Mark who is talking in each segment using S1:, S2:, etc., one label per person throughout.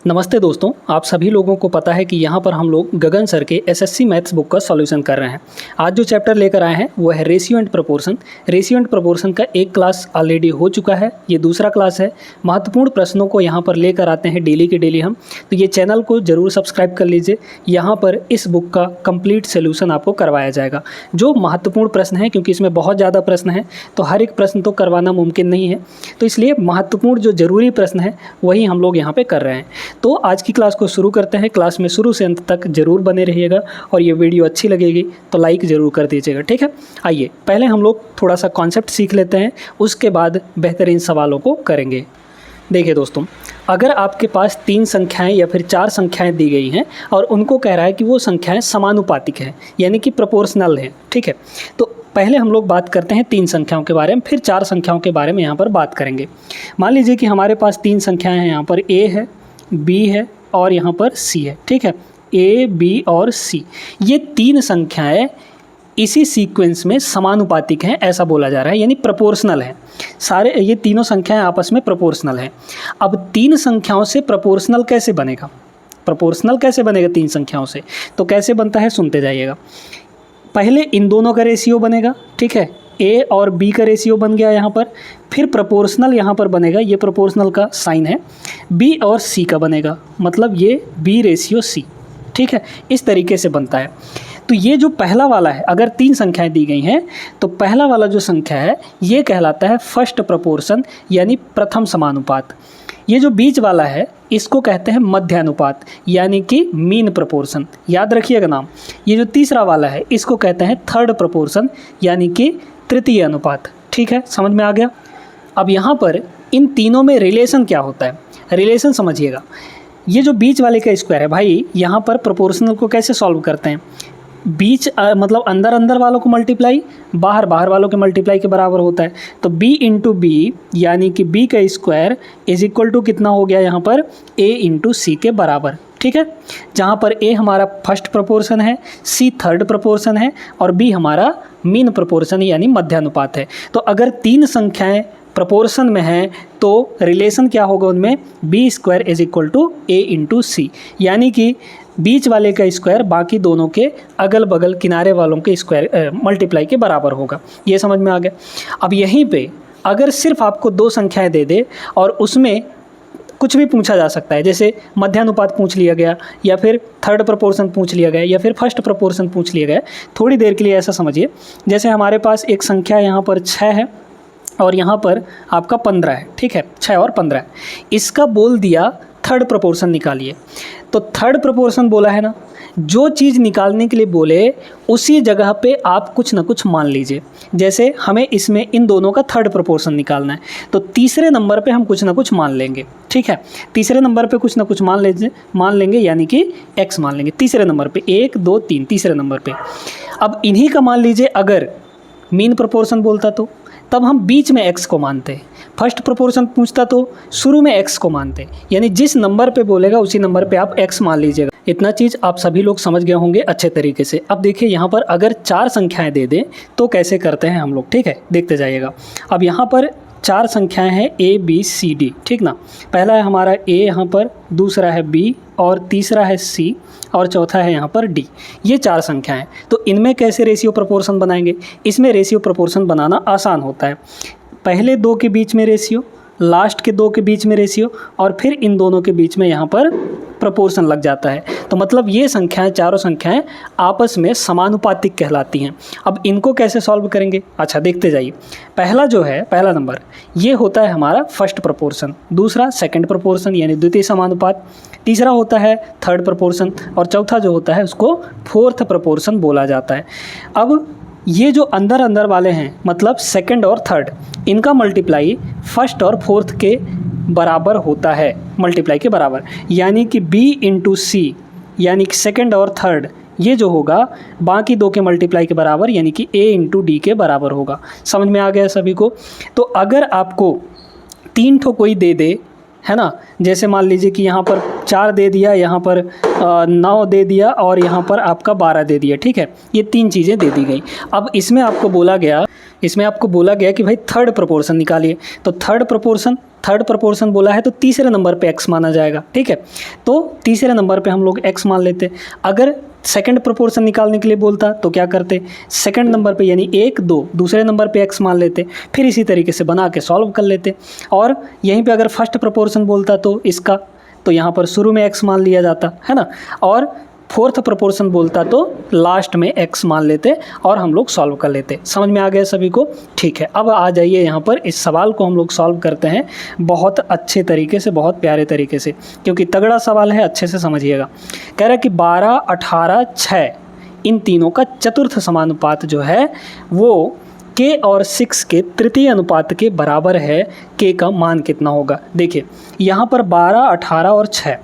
S1: नमस्ते दोस्तों, आप सभी लोगों को पता है कि यहाँ पर हम लोग गगन सर के एसएससी मैथ्स बुक का सॉल्यूशन कर रहे हैं। आज जो चैप्टर लेकर आए हैं वो है ratio and proportion. Ratio and proportion का एक क्लास ऑलरेडी हो चुका है, ये दूसरा क्लास है। महत्वपूर्ण प्रश्नों को यहाँ पर लेकर आते हैं डेली के डेली हम, तो ये चैनल को ज़रूर सब्सक्राइब कर लीजिए। यहाँ पर इस बुक का कंप्लीट सोल्यूशन आपको करवाया जाएगा। जो महत्वपूर्ण प्रश्न है, क्योंकि इसमें बहुत ज़्यादा प्रश्न हैं तो हर एक प्रश्न तो करवाना मुमकिन नहीं है, तो इसलिए महत्वपूर्ण जो ज़रूरी प्रश्न है वही हम लोग यहाँ पर कर रहे हैं। तो आज की क्लास को शुरू करते हैं। क्लास में शुरू से अंत तक जरूर बने रहिएगा और ये वीडियो अच्छी लगेगी तो लाइक ज़रूर कर दीजिएगा, ठीक है। आइए पहले हम लोग थोड़ा सा कॉन्सेप्ट सीख लेते हैं, उसके बाद बेहतरीन सवालों को करेंगे। देखिए दोस्तों, अगर आपके पास 3 संख्याएं या फिर 4 संख्याएं दी गई हैं और उनको कह रहा है कि वो संख्याएं समानुपातिक हैं, यानी कि प्रोपोर्शनल हैं, ठीक है। तो पहले हम लोग बात करते हैं 3 संख्याओं के बारे में, फिर 4 संख्याओं के बारे में यहाँ पर बात करेंगे। मान लीजिए कि हमारे पास 3 संख्याएँ हैं, यहाँ पर ए है, बी है और यहाँ पर सी है, ठीक है। ए, बी और सी, ये 3 संख्याएं इसी सीक्वेंस में समानुपातिक हैं, ऐसा बोला जा रहा है, यानी प्रोपोर्शनल है। सारे ये तीनों संख्याएं आपस में प्रोपोर्शनल हैं। अब 3 संख्याओं से प्रोपोर्शनल कैसे बनेगा? प्रोपोर्शनल कैसे बनेगा 3 संख्याओं से? तो कैसे बनता है सुनते जाइएगा। पहले इन दोनों का रेशियो बनेगा, ठीक है। ए और बी का रेशियो बन गया यहाँ पर, फिर प्रोपोर्शनल यहाँ पर बनेगा, ये प्रोपोर्शनल का साइन है। बी और सी का बनेगा, मतलब ये बी रेशियो सी, ठीक है। इस तरीके से बनता है। तो ये जो पहला वाला है, अगर 3 संख्याएं दी गई हैं तो पहला वाला जो संख्या है ये कहलाता है फर्स्ट प्रोपोर्शन, यानी प्रथम समानुपात। ये जो बीच वाला है इसको कहते हैं मध्यानुपात, यानी कि मीन प्रोपोर्शन, याद रखिएगा नाम। ये जो तीसरा वाला है इसको कहते हैं थर्ड प्रोपोर्शन, यानी कि तृतीय अनुपात, ठीक है। समझ में आ गया? अब यहाँ पर इन तीनों में रिलेशन क्या होता है, रिलेशन समझिएगा। ये जो बीच वाले का स्क्वायर है भाई, यहाँ पर प्रोपोर्शनल को कैसे सॉल्व करते हैं? बीच मतलब अंदर अंदर वालों को मल्टीप्लाई, बाहर बाहर वालों के मल्टीप्लाई के बराबर होता है। तो b इंटू बी, यानी कि b का स्क्वायर इज इक्वल टू कितना हो गया यहाँ पर? a इंटू सी के बराबर, ठीक है। जहाँ पर a हमारा फर्स्ट प्रोपोर्शन है, c थर्ड प्रोपोर्शन है और b हमारा मीन प्रोपोर्शन यानी मध्यानुपात है। तो अगर 3 संख्याएं प्रोपोर्शन में हैं तो रिलेशन क्या होगा उनमें? B square is equal to A into C, यानी कि बीच वाले का स्क्वायर बाकी दोनों के अगल बगल किनारे वालों के स्क्वायर मल्टीप्लाई के बराबर होगा। ये समझ में आ गया? अब यहीं पे अगर सिर्फ आपको 2 संख्याएं दे दे और उसमें कुछ भी पूछा जा सकता है, जैसे मध्यानुपात पूछ लिया गया या फिर थर्ड प्रोपोर्शन पूछ लिया गया या फिर फर्स्ट प्रोपोर्शन पूछ लिया गया। थोड़ी देर के लिए ऐसा समझिए, जैसे हमारे पास एक संख्या यहाँ पर 6 है और यहाँ पर आपका 15 है, ठीक है। 6 और 15 है, इसका बोल दिया थर्ड प्रोपोर्शन निकालिए। तो थर्ड प्रोपोर्शन बोला है ना, जो चीज़ निकालने के लिए बोले उसी जगह पे आप कुछ ना कुछ मान लीजिए। जैसे हमें इसमें इन दोनों का थर्ड प्रोपोर्शन निकालना है तो तीसरे नंबर पे हम कुछ ना कुछ मान लेंगे, ठीक है। तीसरे नंबर पे कुछ ना कुछ मान लेंगे यानी कि x मान लेंगे तीसरे नंबर पे, 1 2 3 तीसरे नंबर पे। अब इन्हीं का मान लीजिए अगर मीन प्रोपोर्शन बोलता तो तब हम बीच में x को मानते, फर्स्ट प्रोपोर्शन पूछता तो शुरू में x को मानते, यानी जिस नंबर पे बोलेगा उसी नंबर पे आप x मान लीजिएगा। इतना चीज़ आप सभी लोग समझ गए होंगे अच्छे तरीके से। अब देखिए यहाँ पर अगर 4 संख्याएं दे दें तो कैसे करते हैं हम लोग, ठीक है, देखते जाइएगा। अब यहाँ पर 4 संख्याएं हैं a b c d, ठीक ना। पहला है हमारा a, यहाँ पर दूसरा है b और तीसरा है c और चौथा है यहाँ पर d। ये 4 संख्याएं हैं, तो इनमें कैसे रेशियो प्रोपोर्शन बनाएंगे? इसमें रेशियो प्रोपोर्शन बनाना आसान होता है। पहले 2 के बीच में रेशियो, लास्ट के 2 के बीच में रेशियो और फिर इन दोनों के बीच में यहाँ पर प्रोपोर्शन लग जाता है। तो मतलब ये संख्याएं, चारों संख्याएं आपस में समानुपातिक कहलाती हैं। अब इनको कैसे सॉल्व करेंगे? अच्छा देखते जाइए। पहला जो है, पहला नंबर, ये होता है हमारा फर्स्ट प्रोपोर्शन, दूसरा सेकंड प्रोपोर्शन यानी द्वितीय समानुपात, तीसरा होता है थर्ड प्रोपोर्शन और चौथा जो होता है उसको फोर्थ प्रोपोर्शन बोला जाता है। अब ये जो अंदर अंदर वाले हैं, मतलब सेकंड और थर्ड, इनका मल्टीप्लाई फर्स्ट और फोर्थ के बराबर होता है, मल्टीप्लाई के बराबर, यानी कि b इंटू सी, यानी कि सेकंड और थर्ड, ये जो होगा बाकी 2 के मल्टीप्लाई के बराबर, यानी कि a इंटू डी के बराबर होगा। समझ में आ गया सभी को? तो अगर आपको 3 ठो कोई दे दे, है ना, जैसे मान लीजिए कि यहाँ पर 4 दे दिया, यहाँ पर 9 दे दिया और यहाँ पर आपका 12 दे दिया, ठीक है, ये 3 चीज़ें दे दी गई। अब इसमें आपको बोला गया कि भाई थर्ड प्रोपोर्शन निकालिए। तो थर्ड प्रोपोर्शन थर्ड प्रोपोर्शन बोला है तो तीसरे नंबर पे x माना जाएगा, ठीक है। तो तीसरे नंबर पे हम लोग x मान लेते। अगर सेकंड प्रोपोर्शन निकालने के लिए बोलता तो क्या करते, सेकंड नंबर पे यानी 1 2 दूसरे नंबर पे x मान लेते, फिर इसी तरीके से बना के सॉल्व कर लेते। और यहीं पे अगर फर्स्ट प्रोपोर्शन बोलता तो इसका, तो यहाँ पर शुरू में x मान लिया जाता है ना, और फोर्थ प्रोपोर्शन बोलता तो लास्ट में x मान लेते और हम लोग सॉल्व कर लेते। समझ में आ गया सभी को? ठीक है, अब आ जाइए यहाँ पर इस सवाल को हम लोग सॉल्व करते हैं बहुत अच्छे तरीके से, बहुत प्यारे तरीके से, क्योंकि तगड़ा सवाल है, अच्छे से समझिएगा। कह रहा है कि 12, 18, 6 इन तीनों का चतुर्थ समानुपात जो है वो k और 6 के तृतीय अनुपात के बराबर है। k का मान कितना होगा? देखिए यहाँ पर 12, 18 और 6,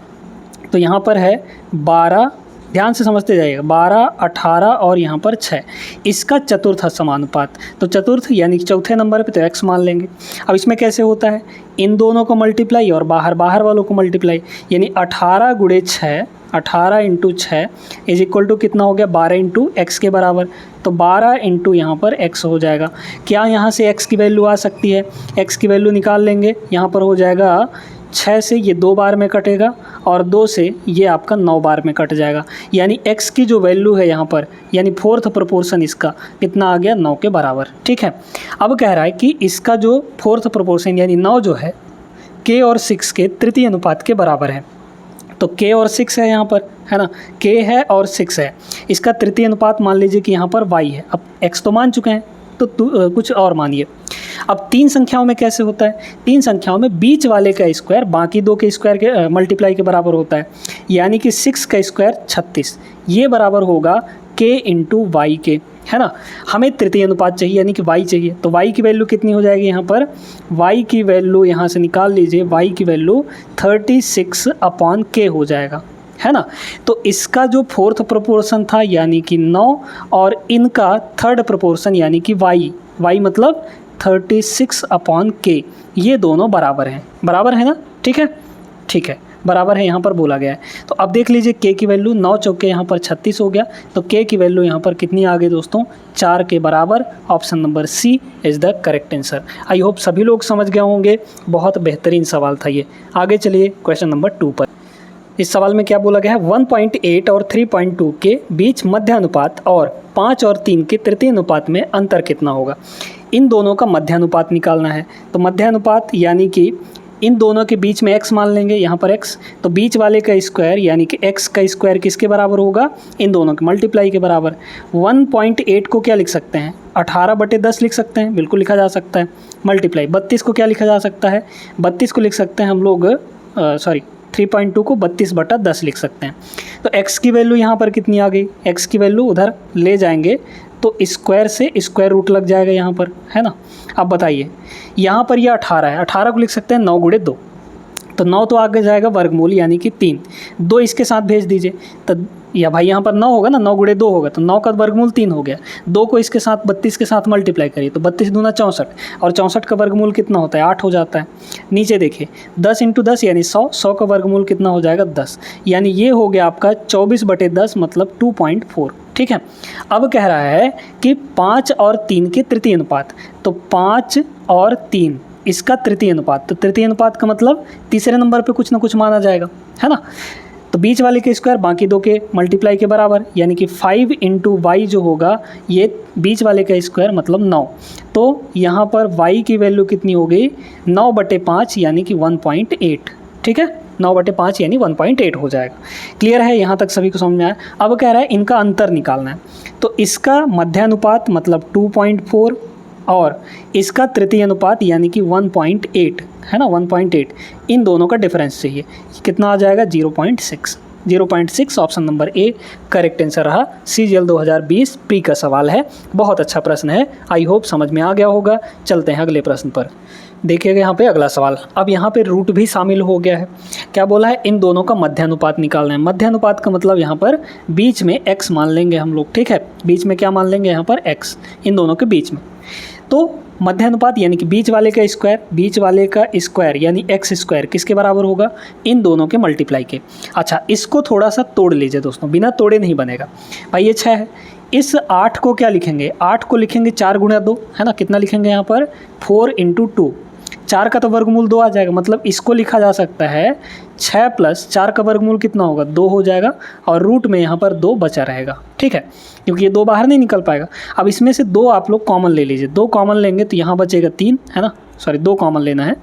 S1: तो यहाँ पर है 12, ध्यान से समझते जाइएगा, 12, 18 और यहाँ पर 6, इसका चतुर्थ समानुपात। तो चतुर्थ यानी चौथे नंबर पे तो x मान लेंगे। अब इसमें कैसे होता है, इन दोनों को मल्टीप्लाई और बाहर वालों को मल्टीप्लाई, यानी 18 गुणे 6, 18 इंटू 6 इज इक्वल टू कितना हो गया, 12 इंटू एक्स के बराबर। तो 12 इंटू यहाँ पर x हो जाएगा। क्या यहाँ से x की वैल्यू आ सकती है? x की वैल्यू निकाल लेंगे, यहाँ पर हो जाएगा 6 से ये 2 बार में कटेगा और 2 से ये आपका 9 बार में कट जाएगा। यानी x की जो वैल्यू है यहाँ पर, यानी फोर्थ प्रोपोर्शन इसका कितना आ गया, 9 के बराबर, ठीक है। अब कह रहा है कि इसका जो फोर्थ प्रोपोर्शन यानी 9 जो है k और 6 के तृतीय अनुपात के बराबर है। तो k और 6 है यहाँ पर, है ना, k है और 6 है, इसका तृतीय अनुपात मान लीजिए कि यहाँ पर y है। अब x तो मान चुके हैं तो कुछ और मानिए। अब 3 संख्याओं में कैसे होता है, 3 संख्याओं में बीच वाले का स्क्वायर बाकी 2 के स्क्वायर के मल्टीप्लाई के बराबर होता है। यानी कि 6 का स्क्वायर 36, ये बराबर होगा k इंटू वाई के, है ना। हमें तृतीय अनुपात चाहिए यानी कि y चाहिए, तो y की वैल्यू कितनी हो जाएगी यहाँ पर, y की वैल्यू यहाँ से निकाल लीजिए, y की वैल्यू 36/k हो जाएगा, है ना। तो इसका जो फोर्थ प्रोपोर्शन था यानी कि 9 और इनका थर्ड प्रोपोर्शन यानी कि y मतलब 36/k, ये दोनों बराबर हैं, बराबर है ना, ठीक है, ठीक है, बराबर है, यहाँ पर बोला गया है। तो अब देख लीजिए k की वैल्यू 9 चौके यहाँ पर 36 हो गया, तो k की वैल्यू यहाँ पर कितनी आ गई दोस्तों, 4 के बराबर। Option number C is the correct answer. I hope सभी लोग समझ गए होंगे, बहुत बेहतरीन सवाल था ये। आगे चलिए क्वेश्चन नंबर 2 पर। इस सवाल में क्या बोला गया है, 1.8 और 3.2 के बीच मध्य अनुपात और 5 और 3 के तृतीय अनुपात में अंतर कितना होगा। इन दोनों का मध्य अनुपात निकालना है। तो मध्य अनुपात यानी कि इन दोनों के बीच में x मान लेंगे, यहाँ पर x, तो बीच वाले का स्क्वायर यानी कि x का स्क्वायर किसके बराबर होगा, इन दोनों के मल्टीप्लाई के बराबर। 1.8 को क्या लिख सकते हैं, 18/10 लिख सकते हैं, बिल्कुल लिखा जा सकता है। मल्टीप्लाई 32 को क्या लिखा जा सकता है, 32 को लिख सकते हैं हम लोग 3.2 को 32/10 लिख सकते हैं। तो x की वैल्यू यहाँ पर कितनी आ गई, x की वैल्यू उधर ले जाएंगे तो स्क्वायर से स्क्वायर रूट लग जाएगा यहाँ पर, है ना। अब बताइए यहाँ पर यह 18 है, 18 को लिख सकते हैं 9 गुणे 2, तो 9 तो आगे जाएगा वर्गमूल यानी कि 3, 2 इसके साथ भेज दीजिए, तो या भाई यहाँ पर 9 होगा ना, 9 गुणे 2 होगा, तो 9 का वर्गमूल 3 हो गया। 2 को इसके साथ 32 के साथ मल्टीप्लाई करिए तो 32 दूना 64, और 64 का वर्गमूल कितना होता है, 8 हो जाता है। नीचे देखिए 10 इंटू 10 यानी 100, 100 का वर्गमूल कितना हो जाएगा 10, यानी ये हो गया आपका 24/10 मतलब 2.4, ठीक है। अब कह रहा है कि 5 और 3 के तृतीय अनुपात, तो 5 और 3 इसका तृतीय अनुपात, तो तृतीय अनुपात का मतलब तीसरे नंबर पे कुछ ना कुछ माना जाएगा, है ना। तो बीच वाले के स्क्वायर बाकी 2 के मल्टीप्लाई के बराबर, यानी कि 5 इंटू वाई जो होगा ये बीच वाले का स्क्वायर मतलब 9, तो यहाँ पर y की वैल्यू कितनी हो गई, 9/5 यानी कि 1.8, ठीक है, 9/5 यानी 1.8 हो जाएगा। क्लियर है, यहाँ तक सभी को समझ में आया। अब कह रहा है इनका अंतर निकालना है, तो इसका मध्य अनुपात मतलब 2.4 और इसका तृतीय अनुपात यानी कि 1.8, है ना, 1.8, इन दोनों का डिफरेंस चाहिए, कितना आ जाएगा 0.6। 0.6 option number A correct answer रहा। CGL 2020 प्री का सवाल है, बहुत अच्छा प्रश्न है, आई होप समझ में आ गया होगा। चलते हैं अगले प्रश्न पर। देखिएगा यहाँ पे अगला सवाल, अब यहाँ पे रूट भी शामिल हो गया है। क्या बोला है, इन दोनों का मध्य अनुपात निकालना है। मध्य अनुपात का मतलब यहाँ पर बीच में x मान लेंगे हम लोग, ठीक है, बीच में क्या मान लेंगे यहाँ पर x, इन दोनों के बीच में। तो मध्य अनुपात यानी कि बीच वाले का स्क्वायर, बीच वाले का स्क्वायर यानी x स्क्वायर किसके बराबर होगा, इन दोनों के मल्टीप्लाई के। अच्छा, इसको थोड़ा सा तोड़ लीजिए दोस्तों, बिना तोड़े नहीं बनेगा। भाई ये 6 है, इस 8 को क्या लिखेंगे, 8 को लिखेंगे 4 गुणा 2, है ना, कितना लिखेंगे यहाँ पर 4 इंटू 2, 4 का तो वर्गमूल 2 आ जाएगा, मतलब इसको लिखा जा सकता है 6 प्लस 4 का वर्गमूल कितना होगा, 2 हो जाएगा, और रूट में यहाँ पर 2 बचा रहेगा, ठीक है, क्योंकि ये 2 बाहर नहीं निकल पाएगा। अब इसमें से 2 आप लोग कॉमन ले लीजिए, 2 कॉमन लेंगे तो यहाँ बचेगा 3, है ना, सॉरी 2 कॉमन लेना है,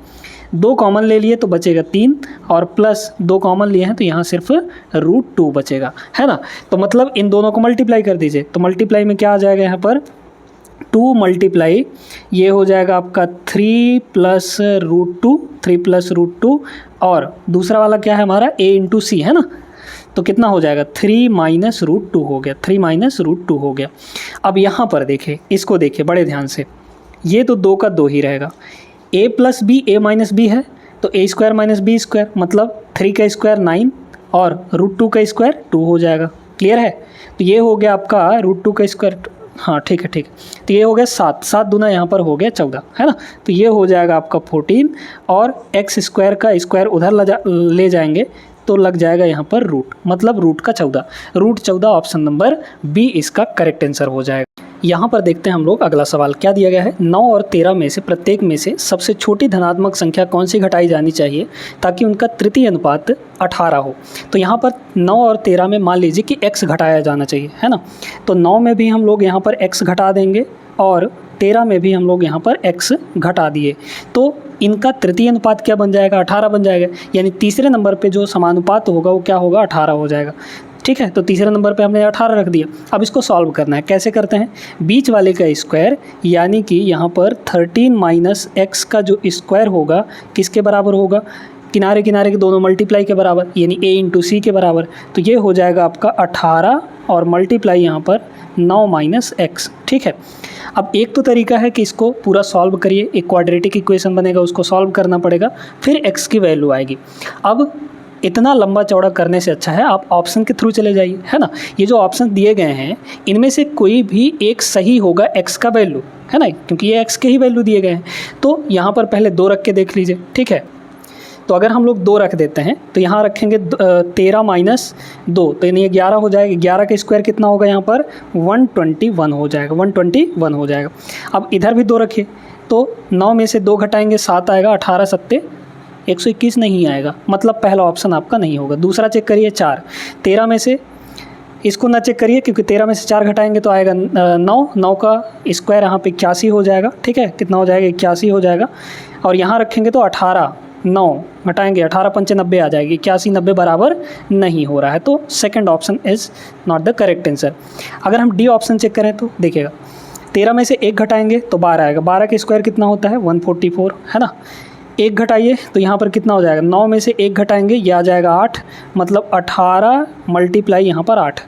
S1: 2 कॉमन ले लिए तो बचेगा 3, और प्लस 2 कॉमन लिए हैं तो यहाँ सिर्फ √2 बचेगा, है ना। तो मतलब इन दोनों को मल्टीप्लाई कर दीजिए, तो मल्टीप्लाई में क्या आ जाएगा यहाँ पर 2 मल्टीप्लाई, ये हो जाएगा आपका 3 प्लस √2, 3 प्लस √2, और दूसरा वाला क्या है हमारा a इंटू सी, है ना, तो कितना हो जाएगा 3 माइनस √2 हो गया, 3 माइनस √2 हो गया। अब यहाँ पर देखिए, इसको देखिए बड़े ध्यान से, ये तो 2 का 2 ही रहेगा, a plus B a minus B है तो a square minus B square, मतलब 3 का स्क्वायर 9 और √2 का स्क्वायर 2 हो जाएगा, क्लियर है। तो ये हो गया आपका √2 का स्क्वायर, हाँ ठीक है, तो ये हो गया 7, 7 दूना यहाँ पर हो गया 14, है ना, तो ये हो जाएगा आपका 14, और x स्क्वायर का स्क्वायर उधर ले जाएंगे तो लग जाएगा यहाँ पर रूट, मतलब रूट का 14, √14 ऑप्शन नंबर बी इसका करेक्ट आंसर हो जाएगा। यहाँ पर देखते हैं हम लोग अगला सवाल क्या दिया गया है, 9 और 13 में से प्रत्येक में से सबसे छोटी धनात्मक संख्या कौन सी घटाई जानी चाहिए ताकि उनका तृतीय अनुपात 18 हो। तो यहाँ पर 9 और 13 में मान लीजिए कि x घटाया जाना चाहिए, है ना, तो 9 में भी हम लोग यहाँ पर x घटा देंगे और 13 में भी हम लोग यहाँ पर x घटा दिए, तो इनका तृतीय अनुपात क्या बन जाएगा, 18 बन जाएगा, यानी तीसरे नंबर पे जो समानुपात होगा वो क्या होगा, 18 हो जाएगा, ठीक है। तो तीसरे नंबर पे हमने 18 रख दिया। अब इसको सॉल्व करना है, कैसे करते हैं, बीच वाले का स्क्वायर, यानी कि यहाँ पर 13 माइनस एक्स का जो स्क्वायर होगा किसके बराबर होगा, किनारे किनारे के दोनों मल्टीप्लाई के बराबर, यानी a इंटू सी के बराबर, तो ये हो जाएगा आपका 18 और मल्टीप्लाई यहाँ पर 9 माइनस एक्स, ठीक है। अब एक तो तरीका है कि इसको पूरा सॉल्व करिए, एक क्वाड्रेटिक इक्वेशन बनेगा उसको सॉल्व करना पड़ेगा, फिर x की वैल्यू आएगी। अब इतना लंबा चौड़ा करने से अच्छा है आप ऑप्शन के थ्रू चले जाइए, है ना, ये जो ऑप्शन दिए गए हैं इनमें से कोई भी एक सही होगा x का वैल्यू, है ना, क्योंकि ये x के ही वैल्यू दिए गए हैं। तो यहाँ पर पहले 2 रख के देख लीजिए, ठीक है, तो अगर हम लोग 2 रख देते हैं तो यहाँ रखेंगे 13 माइनस 2, तो यानी 11 हो जाएगा, 11 का स्क्वायर कितना होगा यहाँ पर 121 हो जाएगा, 121 हो जाएगा। अब इधर भी 2 रखिए, तो 9 में से 2 घटाएंगे 7 आएगा, 18 सत्ते 121 नहीं आएगा, मतलब पहला ऑप्शन आपका नहीं होगा। दूसरा चेक करिए 4, 13 में से इसको ना चेक करिए क्योंकि 13 में से 4 घटाएंगे तो आएगा 9, 9 का स्क्वायर यहाँ पे 81 हो जाएगा, ठीक है, कितना हो जाएगा 81 हो जाएगा, और यहाँ रखेंगे तो 18, 9 घटाएंगे 18 पंचे 90 आ जाएगी, 81 90 बराबर नहीं हो रहा है, तो second option is not the correct answer. अगर हम डी ऑप्शन चेक करें तो देखिएगा 13 में से 1 घटाएंगे तो 12 आएगा, 12 का स्क्वायर कितना होता है 144, है ना, 1 घटाइए तो यहाँ पर कितना हो जाएगा, 9 में से 1 घटाएंगे ये आ जाएगा 8, मतलब 18 मल्टीप्लाई यहाँ पर 8,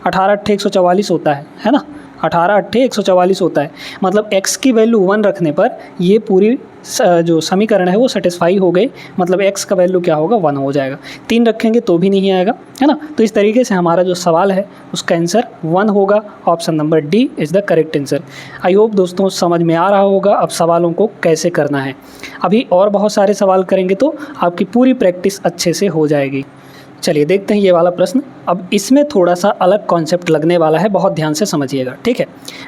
S1: 18 8 144 होता है ना, 18 8 144 होता है, मतलब x की वैल्यू 1 रखने पर ये पूरी जो समीकरण है वो सेटिस्फाई हो गई, मतलब x का वैल्यू क्या होगा 1 हो जाएगा। 3 रखेंगे तो भी नहीं आएगा, है ना, तो इस तरीके से हमारा जो सवाल है उसका आंसर 1 होगा, option number D is the correct answer. I hope दोस्तों समझ में आ रहा होगा अब सवालों को कैसे करना है। अभी और बहुत सारे सवाल करेंगे तो आपकी पूरी प्रैक्टिस अच्छे से हो जाएगी। चलिए देखते हैं ये वाला प्रश्न। अब इसमें थोड़ा सा अलग कॉन्सेप्ट लगने वाला है, बहुत ध्यान से समझिएगा, ठीक है।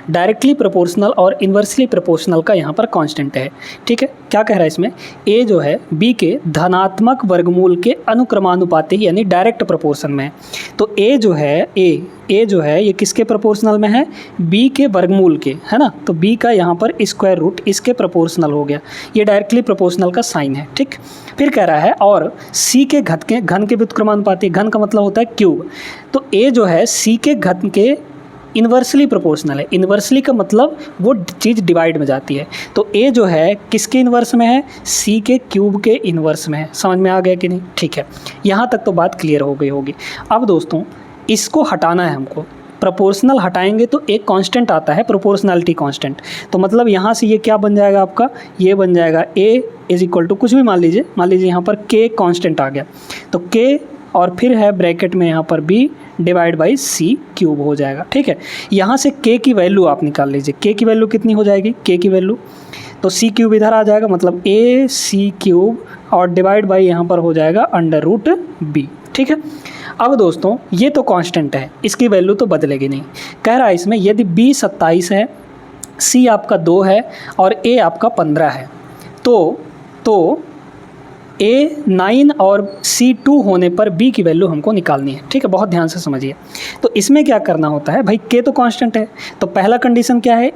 S1: डायरेक्टली प्रोपोर्शनल और इन्वर्सली प्रोपोर्शनल का यहाँ पर कांस्टेंट है, ठीक है। क्या कह रहा है इसमें, ए जो है बी के धनात्मक वर्गमूल के अनुक्रमानुपाती यानी डायरेक्ट प्रोपोर्शन में है। तो ए जो है ए जो है ये किसके प्रोपोर्शनल में है, बी के वर्गमूल के, है ना, तो बी का यहाँ पर स्क्वायर रूट इसके प्रोपोर्शनल हो गया, ये डायरेक्टली प्रोपोर्शनल का साइन है, ठीक। फिर कह रहा है और सी के घन के व्युत्क्रमानुपाती, घन का मतलब होता है क्यूब, तो ए जो है सी के घन के इन्वर्सली प्रोपोर्शनल है। इन्वर्सली का मतलब वो चीज़ डिवाइड में जाती है, तो ए जो है किसके इन्वर्स में है, सी के क्यूब के इन्वर्स में है। समझ में आ गया कि नहीं, ठीक है, यहाँ तक तो बात क्लियर हो गई होगी। अब दोस्तों इसको हटाना है हमको, प्रोपोर्शनल हटाएंगे तो एक कांस्टेंट आता है प्रोपोर्शनलिटी कांस्टेंट, तो मतलब यहाँ से ये क्या बन जाएगा आपका, ये बन जाएगा a इज इक्वल टू कुछ भी मान लीजिए यहाँ पर k कांस्टेंट आ गया, तो k और फिर है ब्रैकेट में यहाँ पर b divide by C cube हो जाएगा, ठीक है। यहाँ से k की वैल्यू आप निकाल लीजिए, k की वैल्यू कितनी हो जाएगी, k की वैल्यू तो सी क्यूब इधर आ जाएगा, मतलब a सी क्यूब और डिवाइड बाई यहाँ पर हो जाएगा √b, ठीक है। अब दोस्तों ये तो कांस्टेंट है, इसकी वैल्यू तो बदलेगी नहीं। कह रहा है इसमें यदि b 27 है, c आपका 2 है और a आपका 15 है, तो तो A9 और C2 होने पर B की वैल्यू हमको निकालनी है। ठीक है, बहुत ध्यान से समझिए। तो इसमें क्या करना होता है भाई, K तो कांस्टेंट है, तो पहला कंडीशन क्या है,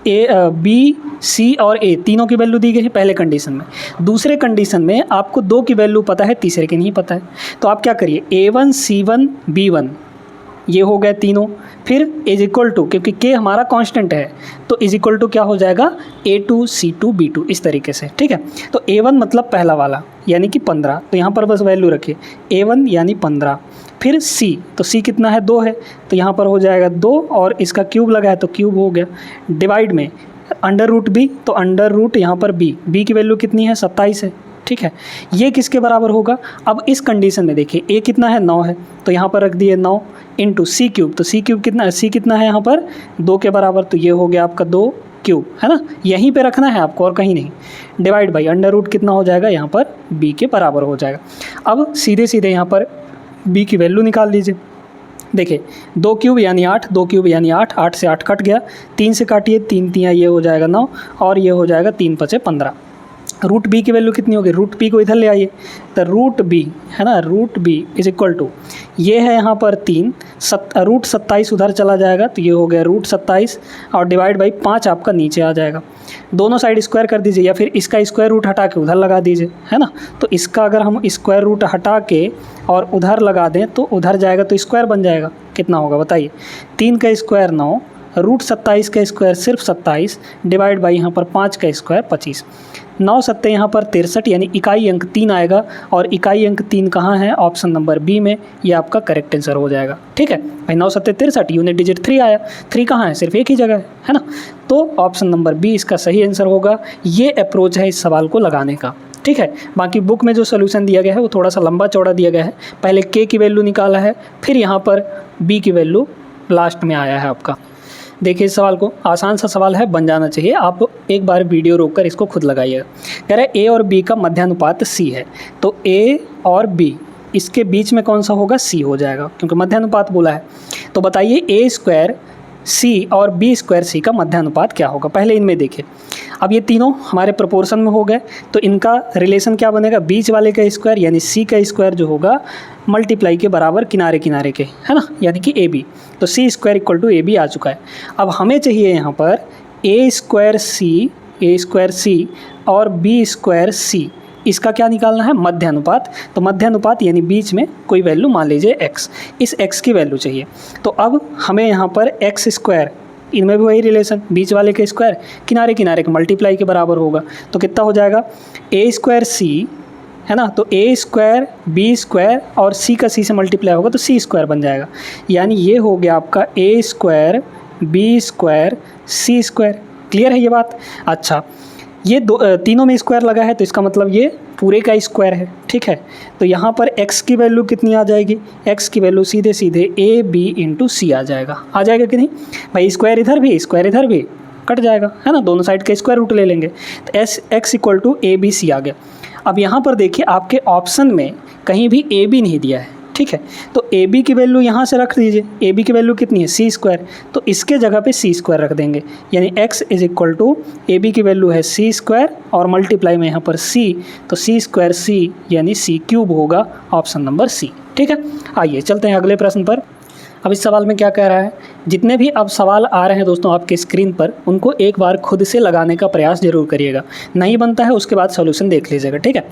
S1: B, C और A तीनों की वैल्यू दी गई है पहले कंडीशन में। दूसरे कंडीशन में आपको 2 की वैल्यू पता है, तीसरे की नहीं पता है। तो आप क्या करिए, A1 C1 B1 ये हो गए तीनों, फिर इज इक्वल टू, क्योंकि K हमारा कांस्टेंट है तो इज इक्वल टू क्या हो जाएगा, A2 C2 B2 इस तरीके से। ठीक है, तो A1 मतलब पहला वाला यानी कि 15, तो यहाँ पर बस वैल्यू रखिए A1 यानी 15। फिर C, तो C कितना है, 2 है, तो यहाँ पर हो जाएगा 2 और इसका क्यूब लगा है तो क्यूब हो गया। डिवाइड में अंडर रूट B, तो अंडर रूट यहाँ पर B की वैल्यू कितनी है, 27 है। ठीक है, ये किसके बराबर होगा, अब इस कंडीशन में देखिए A कितना है, 9 है, तो यहाँ पर रख दिए 9 इंटू C क्यूब, तो C क्यूब कितना है, C कितना है यहाँ पर 2 के बराबर, तो ये हो गया आपका 2 क्यूब, है ना, यहीं पे रखना है आपको और कहीं नहीं। डिवाइड बाई अंडर रूट कितना हो जाएगा, यहाँ पर B के बराबर हो जाएगा। अब सीधे सीधे यहाँ पर B की वैल्यू निकाल लीजिए। देखिए 2 क्यूब यानी 8, 2 क्यूब यानी 8, 8 से 8 कट गया, 3 से काटिए, 3 3 ये हो जाएगा 9 और ये हो जाएगा 3 5 15। रूट B की वैल्यू कितनी होगी, रूट P को इधर ले आइए, तो रूट B है ना, root B is equal to, ये है यहाँ पर 3, रूट 27 उधर चला जाएगा तो ये हो गया रूट 27 और डिवाइड बाई 5 आपका नीचे आ जाएगा। दोनों साइड स्क्वायर कर दीजिए या फिर इसका स्क्वायर रूट हटा के उधर लगा दीजिए, है ना। तो इसका अगर हम स्क्वायर रूट हटा के और उधर लगा दें तो उधर जाएगा तो स्क्वायर बन जाएगा, कितना होगा बताइए, 3 का स्क्वायर 9, रूट 27 का स्क्वायर सिर्फ 27 डिवाइड बाई यहाँ पर 5 का स्क्वायर 25, 9 7 यहाँ पर 63 यानी इकाई अंक 3 आएगा और इकाई अंक 3 कहाँ है, ऑप्शन नंबर बी में, ये आपका करेक्ट आंसर हो जाएगा। ठीक है भाई, 9 7 63, यूनिट डिजिट 3 आया, 3 कहाँ है, सिर्फ एक ही जगह है ना, तो ऑप्शन नंबर बी इसका सही आंसर होगा। ये अप्रोच है इस सवाल को लगाने का। ठीक है, बाकी बुक में जो सोल्यूशन दिया गया है वो थोड़ा सा लंबा चौड़ा दिया गया है, पहले K की वैल्यू निकाला है, फिर यहाँ पर B की वैल्यू लास्ट में आया है आपका। देखिए इस सवाल को, आसान सा सवाल है, बन जाना चाहिए, आप एक बार वीडियो रोककर इसको खुद लगाइएगा। कह रहे A और B का मध्यानुपात C है, तो A और B इसके बीच में कौन सा होगा, C हो जाएगा क्योंकि मध्यानुपात बोला है। तो बताइए A स्क्वायर C और B स्क्वायर C का मध्यानुपात क्या होगा, पहले इनमें देखिए। अब ये तीनों हमारे प्रोपोर्शन में हो गए तो इनका रिलेशन क्या बनेगा, बीच वाले का स्क्वायर यानी C का स्क्वायर जो होगा मल्टीप्लाई के बराबर किनारे किनारे के, है ना, यानी कि AB, तो C square equal to AB आ चुका है। अब हमें चाहिए यहाँ पर A स्क्वायर C और B स्क्वायर C, इसका क्या निकालना है, मध्यानुपात। तो मध्यानुपात यानी बीच में कोई वैल्यू, मान लीजिए x, इस x की वैल्यू चाहिए। तो अब हमें यहाँ पर x स्क्वायर, इनमें भी वही रिलेशन, बीच वाले के स्क्वायर किनारे किनारे के मल्टीप्लाई के बराबर होगा, तो कितना हो जाएगा, A स्क्वायर C है ना, तो A स्क्वायर B स्क्वायर और C का C से मल्टीप्लाई होगा तो C स्क्वायर बन जाएगा, यानी ये हो गया आपका A square B square C square. Clear है ये बात। अच्छा, ये तीनों में स्क्वायर लगा है तो इसका मतलब ये पूरे का स्क्वायर है। ठीक है, तो यहाँ पर x की वैल्यू कितनी आ जाएगी, x की वैल्यू सीधे सीधे AB इंटू C आ जाएगा कि नहीं भाई, स्क्वायर इधर भी स्क्वायर इधर भी कट जाएगा, है ना, दोनों साइड का स्क्वायर रूट ले लेंगे, तो x इक्वल टू ABC आ गया। अब यहाँ पर देखिए आपके ऑप्शन में कहीं भी AB नहीं दिया है। ठीक है, तो AB की वैल्यू यहाँ से रख दीजिए, AB की वैल्यू कितनी है, C स्क्वायर, तो इसके जगह पे C स्क्वायर रख देंगे, यानी x is equal to AB की वैल्यू है C स्क्वायर और मल्टीप्लाई में यहाँ पर C, तो C स्क्वायर C यानी C क्यूब होगा, ऑप्शन नंबर C। ठीक है, आइए चलते हैं अगले प्रश्न पर। अब इस सवाल में क्या कह रहा है, जितने भी अब सवाल आ रहे हैं दोस्तों आपके स्क्रीन पर, उनको एक बार खुद से लगाने का प्रयास जरूर करिएगा, नहीं बनता है उसके बाद सॉल्यूशन देख लीजिएगा। ठीक है,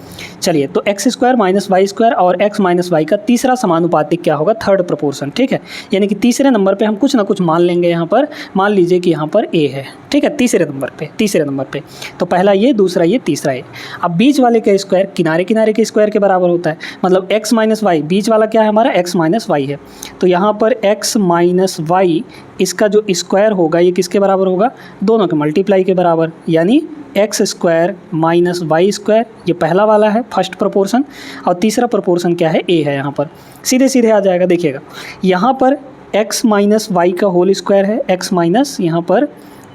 S1: चलिए, तो X square minus Y square और एक्स माइनस वाई का तीसरा समानुपातिक क्या होगा, थर्ड प्रोपोर्शन। ठीक है, यानी कि तीसरे नंबर पे हम कुछ ना कुछ मान लेंगे, यहाँ पर मान लीजिए कि यहाँ पर ए है। ठीक है, तीसरे नंबर पे तो पहला ये, दूसरा ये, तीसरा ये। अब बीच वाले का स्क्वायर किनारे किनारे के स्क्वायर के बराबर होता है, मतलब एक्स माइनस वाई, बीच वाला क्या है हमारा, एक्स माइनस वाई है, तो यहाँ पर एक्स माइनस वाई इसका जो स्क्वायर होगा ये किसके बराबर होगा, दोनों के मल्टीप्लाई के बराबर, यानी X square minus Y square, ये पहला वाला है फर्स्ट प्रोपोर्शन, और तीसरा प्रोपोर्शन क्या है, ए है। यहाँ पर सीधे सीधे आ जाएगा, देखिएगा यहाँ पर एक्स माइनस वाई का होल स्क्वायर है, एक्स माइनस यहाँ पर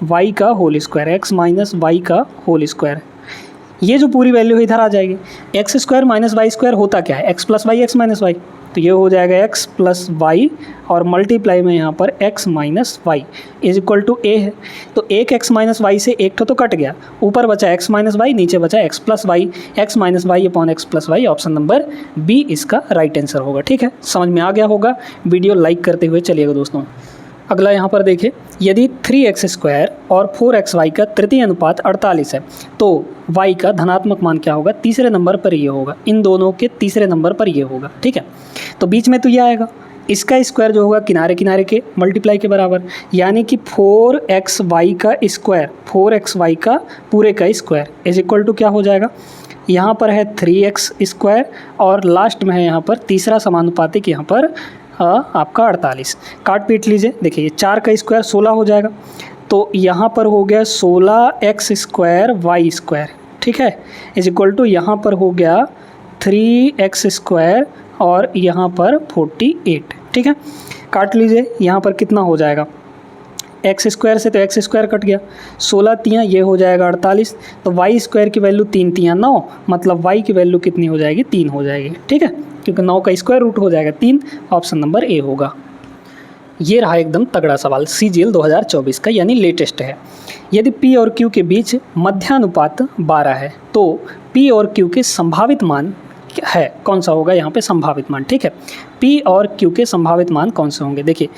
S1: वाई का whole square, X minus Y का होल स्क्वायर, ये जो पूरी वैल्यू इधर आ जाएगी। X square minus Y square होता क्या है, X plus Y X minus Y, तो ये हो जाएगा x प्लस वाई और मल्टीप्लाई में यहाँ पर x minus Y is equal to a है। तो एक x माइनस वाई से एक तो कट गया, ऊपर बचा x माइनस वाई, नीचे बचा x plus Y, x minus Y upon X plus Y. Option number B इसका राइट आंसर होगा। ठीक है, समझ में आ गया होगा। वीडियो लाइक करते हुए चलिएगा दोस्तों। अगला यहाँ पर देखिए, यदि 3x² और 4xy का तृतीय अनुपात 48 है तो y का धनात्मक मान क्या होगा? तीसरे नंबर पर ये होगा, इन दोनों के तीसरे नंबर पर ये होगा। ठीक है, तो बीच में तो ये आएगा, इसका स्क्वायर जो होगा किनारे किनारे के मल्टीप्लाई के बराबर, यानी कि 4xy का स्क्वायर, 4xy का पूरे का स्क्वायर इज इक्वल टू क्या हो जाएगा? यहाँ पर है 3x² और लास्ट में है यहाँ पर तीसरा समानुपातिक, यहाँ पर आपका 48। काट पीट लीजिए, देखिए 4 का स्क्वायर 16 हो जाएगा, तो यहाँ पर हो गया 16x² y²। ठीक है, इज इक्वल टू यहाँ पर हो गया 3x² और यहाँ पर 48। ठीक है, काट लीजिए, यहाँ पर कितना हो जाएगा? x² से तो x² कट गया, 16 तियाँ ये हो जाएगा 48, तो y² की वैल्यू 3 तियाँ 9, मतलब y की वैल्यू कितनी हो जाएगी? 3 हो जाएगी। ठीक है, क्योंकि 9 का स्क्वायर रूट हो जाएगा 3। ऑप्शन नंबर ए होगा। ये रहा एकदम तगड़ा सवाल, CGL 2024 का, यानी लेटेस्ट है। यदि P और Q के बीच मध्यानुपात 12 है तो P और Q के संभावित मान है, कौन सा होगा यहाँ पे संभावित मान? ठीक है, P और Q के संभावित मान कौन से होंगे? देखिए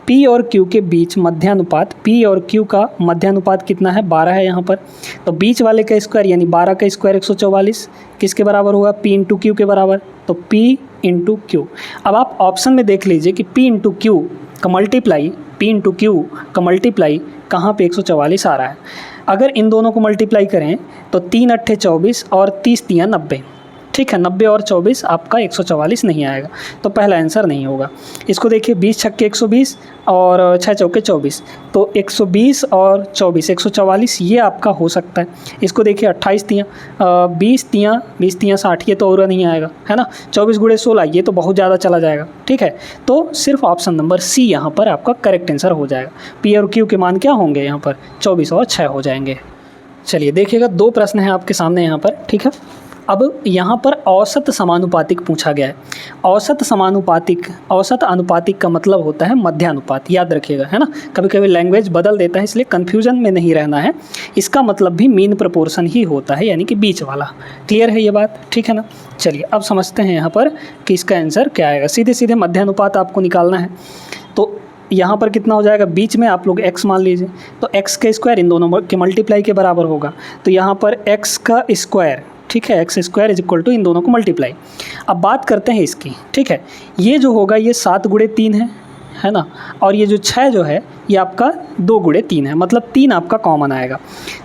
S1: P और Q के बीच मध्यानुपात, P और Q का मध्यानुपात कितना है? 12 है यहाँ पर, तो बीच वाले का स्क्वायर यानी 12 का स्क्वायर 144 किसके बराबर होगा? P इंटू Q के बराबर, तो P इंटू Q। अब आप ऑप्शन में देख लीजिए कि P इंटू Q का मल्टीप्लाई, P इंटू Q का मल्टीप्लाई कहाँ पे 144 आ रहा है। अगर इन दोनों को मल्टीप्लाई करें तो 3 अट्ठे 24 और 30 तियाँ 90। ठीक है, 90 और 24 आपका 144 नहीं आएगा, तो पहला आंसर नहीं होगा। इसको देखिए 20 छक्के 120 और 6 चौके 24, तो 120 और 24 144 ये आपका हो सकता है। इसको देखिए 28 तियाँ 20 तियाँ 60, ये तो और नहीं आएगा, है ना। 24 गुणे 16 ये तो बहुत ज़्यादा चला जाएगा। ठीक है, तो सिर्फ ऑप्शन नंबर सी यहाँ पर आपका करेक्ट आंसर हो जाएगा। P और Q के मान क्या होंगे यहाँ पर? 24 और 6 हो जाएंगे। चलिए देखिएगा, 2 प्रश्न हैं आपके सामने यहाँ पर। ठीक है, अब यहाँ पर औसत समानुपातिक पूछा गया है। औसत समानुपातिक, औसत अनुपातिक का मतलब होता है मध्यानुपात, याद रखिएगा, है ना। कभी कभी लैंग्वेज बदल देता है, इसलिए कन्फ्यूजन में नहीं रहना है। इसका मतलब भी मीन प्रोपोर्शन ही होता है, यानी कि बीच वाला। क्लियर है ये बात? ठीक है ना। चलिए अब समझते हैं यहाँ पर कि इसका आंसर क्या आएगा। सीधे सीधे मध्यानुपात आपको निकालना है, तो यहाँ पर कितना हो जाएगा? बीच में आप लोग x मान लीजिए, तो x का स्क्वायर इन दोनों के मल्टीप्लाई के बराबर होगा, तो यहाँ पर x का स्क्वायर, ठीक है, x² इज इक्वल टू इन दोनों को मल्टीप्लाई। अब बात करते हैं इसकी। ठीक है, ये जो होगा ये 7 गुणे 3 है ना, और ये जो 6 जो है ये आपका 2 गुणे 3 है, मतलब 3 आपका कॉमन आएगा।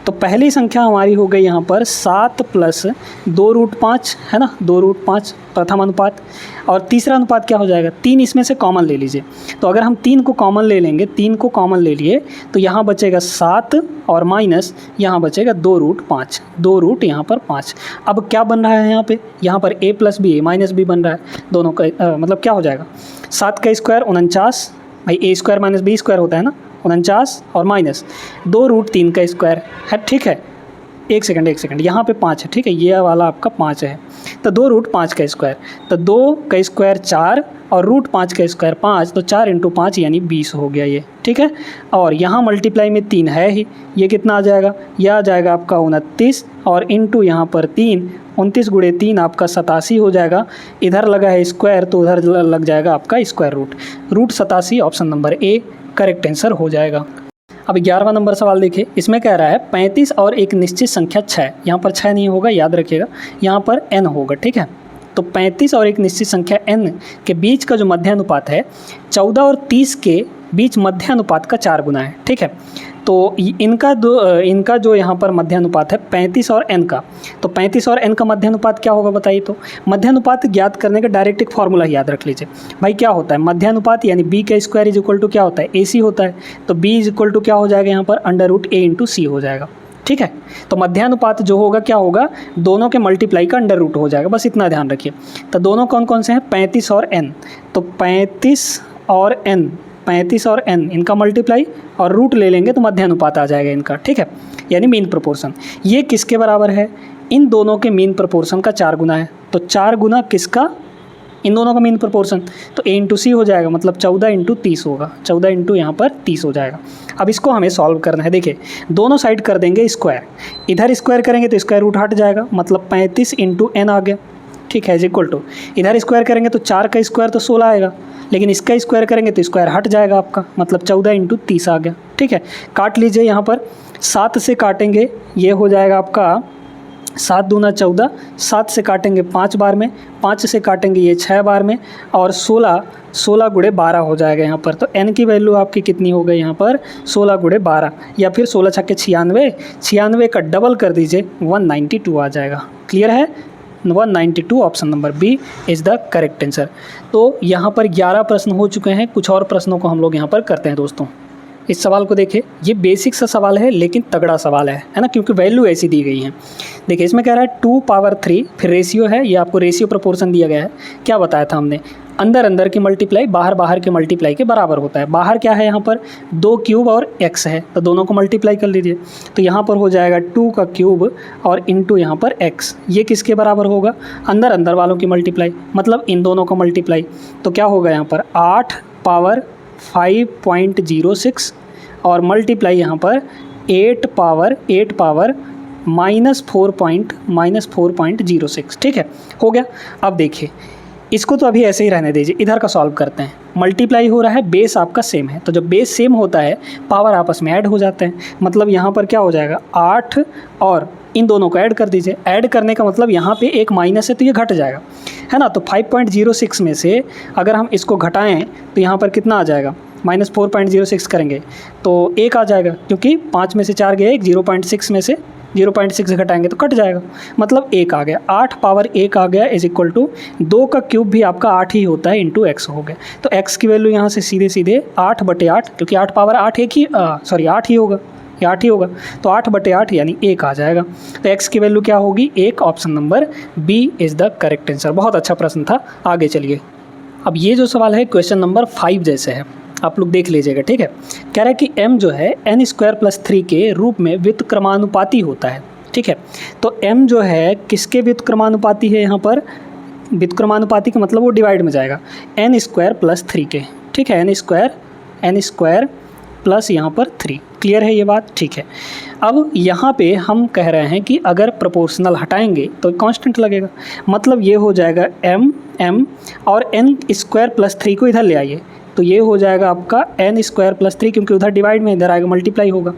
S1: तो पहली संख्या हमारी हो गई यहाँ पर 7 प्लस 2√5, है ना, 2√5 प्रथम अनुपात। और तीसरा अनुपात क्या हो जाएगा? 3 इसमें से कॉमन ले लीजिए, तो अगर हम 3 को कॉमन ले लेंगे, 3 को कॉमन ले लिए तो यहाँ बचेगा 7 और माइनस यहाँ बचेगा 2√5, 2 रूट यहाँ पर 5। अब क्या बन रहा है यहाँ पर a plus B, a minus B बन रहा है। दोनों का मतलब क्या हो जाएगा? 7 का स्क्वायर 49, भाई a² माइनस b² होता है ना, 49 और माइनस 2√3 का स्क्वायर है। ठीक है, एक सेकंड, यहाँ पे 5 है। ठीक है, ये वाला आपका 5 है, तो 2√5 का स्क्वायर, तो 2 का स्क्वायर 4 और √5 का स्क्वायर 5, तो 4 × 5 यानी 20 हो गया ये। ठीक है, और यहाँ मल्टीप्लाई में 3 है ही, ये कितना आ जाएगा? यह आ जाएगा आपका 29 और इंटू यहाँ पर 3, 29 गुणे 3 आपका 87 हो जाएगा। इधर लगा है स्क्वायर तो उधर लग जाएगा आपका square root 87। Option number A correct answer हो जाएगा। अब 11वां नंबर सवाल देखिए, इसमें कह रहा है 35 और एक निश्चित संख्या 6, यहाँ पर 6 नहीं होगा, याद रखिएगा, यहाँ पर n होगा। ठीक है, तो 35 और एक निश्चित संख्या n के बीच का जो मध्यानुपात है 14 और 30 के बीच मध्यानुपात का 4 गुना है। ठीक है, तो इनका जो यहाँ पर मध्यानुपात है 35 और n का, तो 35 और n का मध्यानुपात क्या होगा बताइए। तो मध्यानुपात ज्ञात करने का डायरेक्ट एक फार्मूला याद रख लीजिए भाई। क्या होता है मध्यानुपात? यानी b का स्क्वायर इज इक्वल टू क्या होता है? ac होता है, तो b इज इक्वल टू क्या हो जाएगा यहाँ पर? √a × c हो जाएगा। ठीक है, तो मध्यानुपात जो होगा क्या होगा? दोनों के मल्टीप्लाई का √ हो जाएगा, बस इतना ध्यान रखिए। तो दोनों कौन कौन से हैं? 35 और n, तो 35 और n इनका मल्टीप्लाई और रूट ले लेंगे तो मध्यानुपात आ जाएगा इनका। ठीक है, यानी मीन प्रोपोर्शन। ये किसके बराबर है? इन दोनों के मीन प्रोपोर्शन का 4 गुना है, तो 4 गुना किसका? इन दोनों का मीन प्रोपोर्शन, तो a इंटू सी हो जाएगा, मतलब 14 इंटू 30 होगा, 14 इंटू यहाँ पर 30 हो जाएगा। अब इसको हमें सॉल्व करना है। देखिए दोनों साइड कर देंगे स्क्वायर, इधर स्क्वायर करेंगे तो स्क्वायर रूट हट जाएगा, मतलब 35 इंटू n आ गया, ठीक है, इज इक्वल टू इधर स्क्वायर करेंगे तो 4 का स्क्वायर तो 16 आएगा, लेकिन इसका स्क्वायर करेंगे तो स्क्वायर हट जाएगा आपका, मतलब 14 इंटू 30 आ गया, ठीक है। काट लीजिए, यहाँ पर 7 से काटेंगे, ये हो जाएगा आपका 7 दूना 14, 7 से काटेंगे 5 बार में, 5 से काटेंगे ये 6 बार में, और 16 गुणे 12 हो जाएगा यहाँ पर। तो n की वैल्यू आपकी कितनी हो गई यहाँ पर 16 गुणे 12, या फिर 16 छक्के 96, 96 का डबल कर दीजिए 192 आ जाएगा। क्लियर है, 192 option number B is the correct answer. तो यहाँ पर 11 प्रश्न हो चुके हैं, कुछ और प्रश्नों को हम लोग यहाँ पर करते हैं दोस्तों। इस सवाल को देखिए, ये बेसिक सा सवाल है लेकिन तगड़ा सवाल है ना, क्योंकि वैल्यू ऐसी दी गई है। देखिए इसमें कह रहा है 2 पावर 3, फिर रेशियो है, ये आपको रेशियो प्रोपोर्शन दिया गया है। क्या बताया था हमने, अंदर अंदर की मल्टीप्लाई बाहर के मल्टीप्लाई के बराबर होता है। बाहर क्या है यहाँ पर 2 क्यूब और x है, तो दोनों को मल्टीप्लाई कर लीजिए, तो यहाँ पर हो जाएगा 2 का क्यूब और इंटू यहाँ पर x, ये किसके बराबर होगा, अंदर अंदर वालों की मल्टीप्लाई, मतलब इन दोनों को मल्टीप्लाई, तो क्या होगा यहाँ पर 8 पावर 5.06 और मल्टीप्लाई यहाँ पर 8 पावर -4.06, ठीक है, हो गया। अब देखिए इसको तो अभी ऐसे ही रहने दीजिए, इधर का सॉल्व करते हैं। मल्टीप्लाई हो रहा है, बेस आपका सेम है, तो जब बेस सेम होता है पावर आपस में ऐड हो जाते हैं, मतलब यहाँ पर क्या हो जाएगा 8 और इन दोनों को ऐड कर दीजिए। ऐड करने का मतलब यहाँ पे एक माइनस है तो ये घट जाएगा, है ना। तो 5.06 में से अगर हम इसको घटाएं तो यहाँ पर कितना आ जाएगा, -4.06 करेंगे तो 1 आ जाएगा, क्योंकि 5 में से 4 गया 1, 0.6 में से 0.6 घटाएंगे तो कट जाएगा, मतलब 1 आ गया। 8 पावर 1 आ गया इज इक्वल टू 2 का क्यूब भी आपका 8 ही होता है, इंटू x हो गया। तो x की वैल्यू यहाँ से सीधे सीधे 8/8, क्योंकि 8 पावर 8 8 ही होगा, ये 8 ही होगा, तो 8/8 यानी 1 आ जाएगा। तो x की वैल्यू क्या होगी 1, option number B is the correct answer. बहुत अच्छा प्रश्न था, आगे चलिए। अब ये जो सवाल है क्वेश्चन नंबर 5 जैसे है, आप लोग देख लीजिएगा, ठीक है। कह रहा है कि m जो है n² + 3 के रूप में व्युत्क्रमानुपाती होता है, ठीक है। तो m जो है किसके व्युत्क्रमानुपाती है, यहाँ पर व्युत्क्रमानुपाती का मतलब वो डिवाइड में जाएगा n² + 3 के, ठीक है, n² प्लस यहाँ पर 3। क्लियर है ये बात, ठीक है। अब यहाँ पे हम कह रहे हैं कि अगर प्रोपोर्शनल हटाएंगे तो कांस्टेंट लगेगा, मतलब ये हो जाएगा m और n² + 3 को इधर ले आइए, तो ये हो जाएगा आपका n² + 3, क्योंकि उधर डिवाइड में, इधर आएगा मल्टीप्लाई होगा,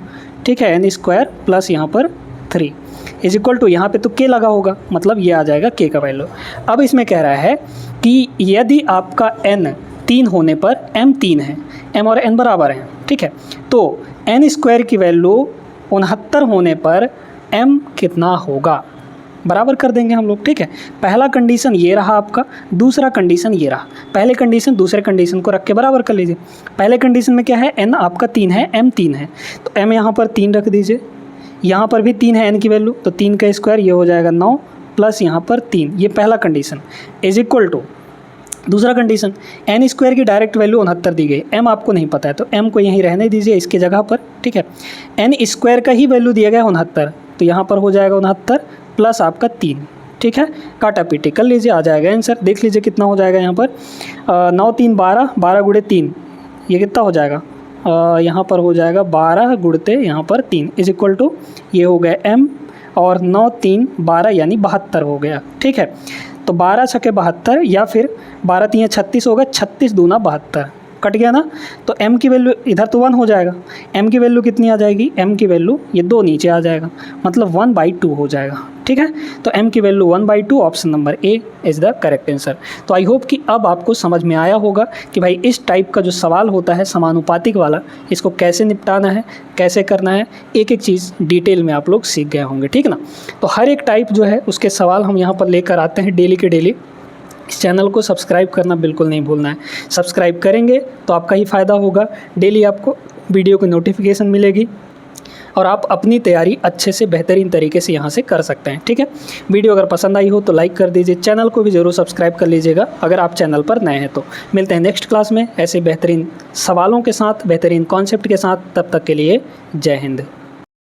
S1: ठीक है, n² प्लस यहाँ पर 3 इज इक्वल टू यहाँ पे तो k लगा होगा, मतलब ये आ जाएगा k का वैल्यू। अब इसमें कह रहा है कि यदि आपका n 3 होने पर m 3 है, m और n बराबर हैं, ठीक है, तो n² की वैल्यू 69 होने पर m कितना होगा, बराबर कर देंगे हम लोग, ठीक है। पहला कंडीशन ये रहा आपका, दूसरा कंडीशन ये रहा। पहले कंडीशन दूसरे कंडीशन को रख के बराबर कर लीजिए। पहले कंडीशन में क्या है, n आपका 3 है, m 3 है, तो m यहाँ पर 3 रख दीजिए, यहाँ पर भी 3 है n की वैल्यू, तो 3 का स्क्वायर ये हो जाएगा 9 प्लस यहाँ पर 3, ये पहला कंडीशन इज इक्वल टू दूसरा कंडीशन n² की डायरेक्ट वैल्यू 69 दी गई, m आपको नहीं पता है तो m को यहीं रहने दीजिए इसके जगह पर, ठीक है। n² का ही वैल्यू दिया गया 69, तो यहाँ पर हो जाएगा 69 प्लस आपका 3, ठीक है, काटा पीटी कर लीजिए, आ जाएगा आंसर। देख लीजिए कितना हो जाएगा यहाँ पर 9 3 12, 12 गुणे 3, ये कितना हो जाएगा, यहाँ पर हो जाएगा 12 गुणते यहाँ पर 3 इज इक्वल टू ये हो गया m, और 9 3 12 यानी 72 हो गया, ठीक है। तो 12 छके 72 या फिर 12 3 36 होगा, 36 दूना 72, कट गया ना। तो m की वैल्यू इधर तो 1 हो जाएगा, m की वैल्यू कितनी आ जाएगी, m की वैल्यू ये 2 नीचे आ जाएगा, मतलब 1/2 हो जाएगा, ठीक है। तो m की value 1/2, option number A is the correct answer. तो आई होप कि अब आपको समझ में आया होगा कि भाई इस टाइप का जो सवाल होता है समानुपातिक वाला, इसको कैसे निपटाना है, कैसे करना है, एक एक चीज़ डिटेल में आप लोग सीख गए होंगे, ठीक ना। तो हर एक टाइप जो है उसके सवाल हम यहाँ पर लेकर आते हैं डेली के डेली। इस चैनल को सब्सक्राइब करना बिल्कुल नहीं भूलना है, सब्सक्राइब करेंगे तो आपका ही फ़ायदा होगा, डेली आपको वीडियो की नोटिफिकेशन मिलेगी और आप अपनी तैयारी अच्छे से बेहतरीन तरीके से यहाँ से कर सकते हैं, ठीक है। वीडियो अगर पसंद आई हो तो लाइक कर दीजिए, चैनल को भी ज़रूर सब्सक्राइब कर लीजिएगा अगर आप चैनल पर नए हैं तो। मिलते हैं नेक्स्ट क्लास में ऐसे बेहतरीन सवालों के साथ, बेहतरीन कॉन्सेप्ट के साथ, तब तक के लिए जय हिंद।